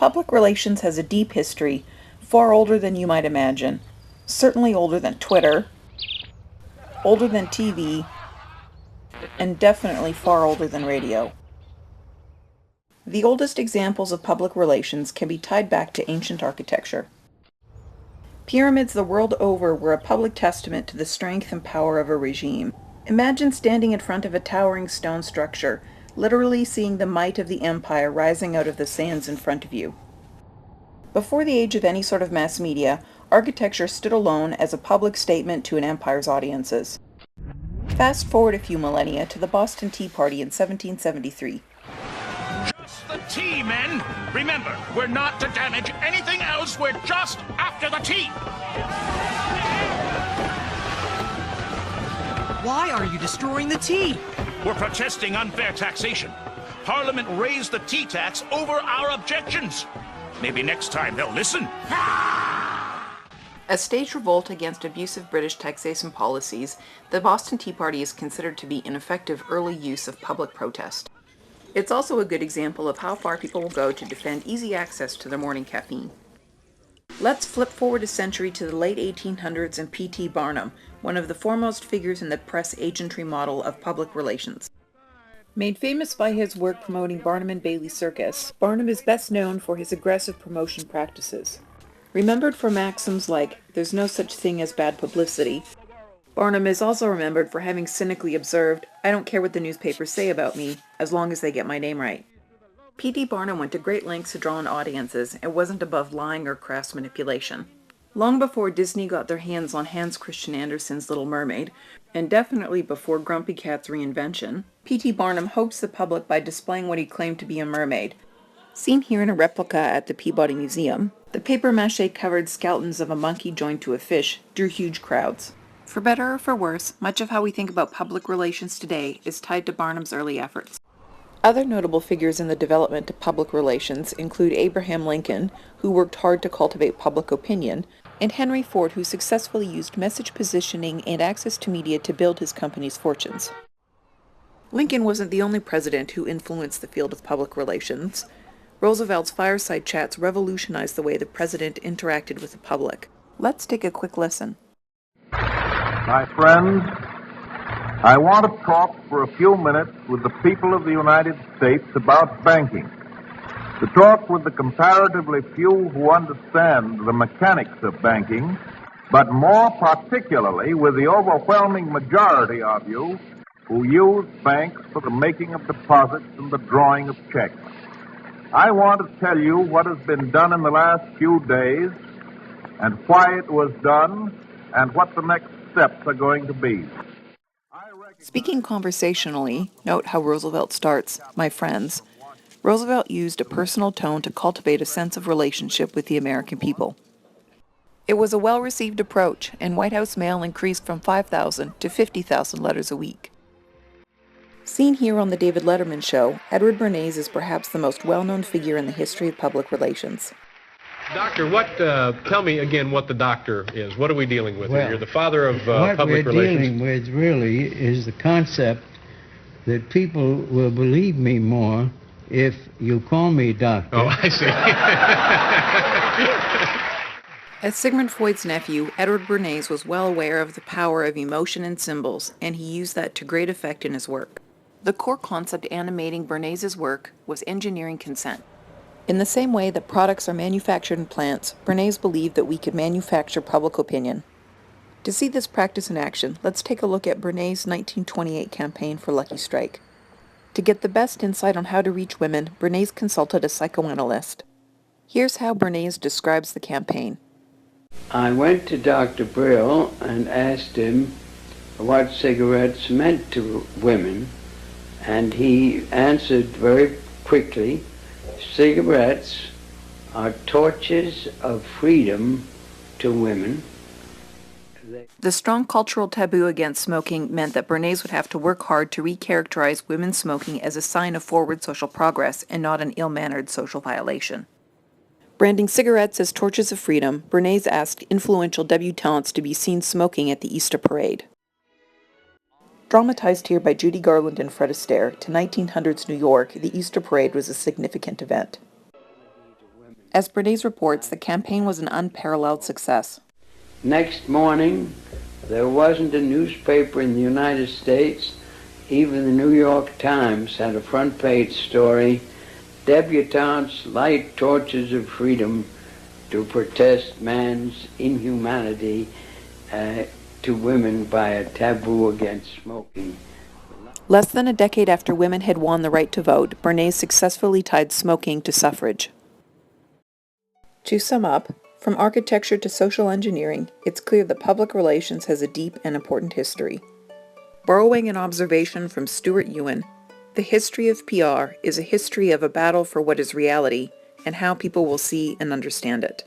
Public relations has a deep history, far older than you might imagine. Certainly older than Twitter, older than TV, and definitely far older than radio. The oldest examples of public relations can be tied back to ancient architecture. Pyramids the world over were a public testament to the strength and power of a regime. Imagine standing in front of a towering stone structure, literally seeing the might of the empire rising out of the sands in front of you. Before the age of any sort of mass media, architecture stood alone as a public statement to an empire's audiences. Fast forward a few millennia to the Boston Tea Party in 1773. Just the tea, men! Remember, we're not to damage anything else, we're just after the tea! Why are you destroying the tea? We're protesting unfair taxation. Parliament raised the tea tax over our objections. Maybe next time they'll listen. A staged revolt against abusive British taxation policies, the Boston Tea Party is considered to be an effective early use of public protest. It's also a good example of how far people will go to defend easy access to their morning caffeine. Let's flip forward a century to the late 1800s and P.T. Barnum, one of the foremost figures in the press agentry model of public relations. Made famous by his work promoting Barnum and Bailey Circus, Barnum is best known for his aggressive promotion practices. Remembered for maxims like, "There's no such thing as bad publicity," Barnum is also remembered for having cynically observed, "I don't care what the newspapers say about me, as long as they get my name right." P.T. Barnum went to great lengths to draw in audiences and wasn't above lying or crass manipulation. Long before Disney got their hands on Hans Christian Andersen's Little Mermaid, and definitely before Grumpy Cat's reinvention, P.T. Barnum hoaxed the public by displaying what he claimed to be a mermaid. Seen here in a replica at the Peabody Museum, the papier-mâché covered skeletons of a monkey joined to a fish drew huge crowds. For better or for worse, much of how we think about public relations today is tied to Barnum's early efforts. Other notable figures in the development of public relations include Abraham Lincoln, who worked hard to cultivate public opinion, and Henry Ford, who successfully used message positioning and access to media to build his company's fortunes. Lincoln wasn't the only president who influenced the field of public relations. Roosevelt's fireside chats revolutionized the way the president interacted with the public. Let's take a quick listen. My friends, I want to talk for a few minutes with the people of the United States about banking. To talk with the comparatively few who understand the mechanics of banking, but more particularly with the overwhelming majority of you who use banks for the making of deposits and the drawing of checks. I want to tell you what has been done in the last few days and why it was done and what the next steps are going to be. Speaking conversationally, note how Roosevelt starts, "My friends." Roosevelt used a personal tone to cultivate a sense of relationship with the American people. It was a well-received approach, and White House mail increased from 5,000 to 50,000 letters a week. Seen here on the David Letterman Show, Edward Bernays is perhaps the most well-known figure in the history of public relations. Doctor, tell me again what the doctor is. What are we dealing with here? You're the father of what public we're relations. dealing with really is the concept that people will believe me more if you call me doctor. Oh, I see. As Sigmund Freud's nephew, Edward Bernays was well aware of the power of emotion and symbols, and he used that to great effect in his work. The core concept animating Bernays' work was engineering consent. In the same way that products are manufactured in plants, Bernays believed that we could manufacture public opinion. To see this practice in action, let's take a look at Bernays' 1928 campaign for Lucky Strike. To get the best insight on how to reach women, Bernays consulted a psychoanalyst. Here's how Bernays describes the campaign. I went to Dr. Brill and asked him what cigarettes meant to women, and he answered very quickly, cigarettes are torches of freedom to women. The strong cultural taboo against smoking meant that Bernays would have to work hard to recharacterize women's smoking as a sign of forward social progress and not an ill-mannered social violation. Branding cigarettes as torches of freedom, Bernays asked influential debutantes to be seen smoking at the Easter Parade. Dramatized here by Judy Garland and Fred Astaire, to 1900s New York, the Easter Parade was a significant event. As Bernays reports, the campaign was an unparalleled success. Next morning, there wasn't a newspaper in the United States, even the New York Times had a front page story, "Debutantes light torches of freedom to protest man's inhumanity to women by a taboo against smoking." Less than a decade after women had won the right to vote, Bernays successfully tied smoking to suffrage. To sum up, from architecture to social engineering, it's clear that public relations has a deep and important history. Borrowing an observation from Stuart Ewan, the history of PR is a history of a battle for what is reality and how people will see and understand it.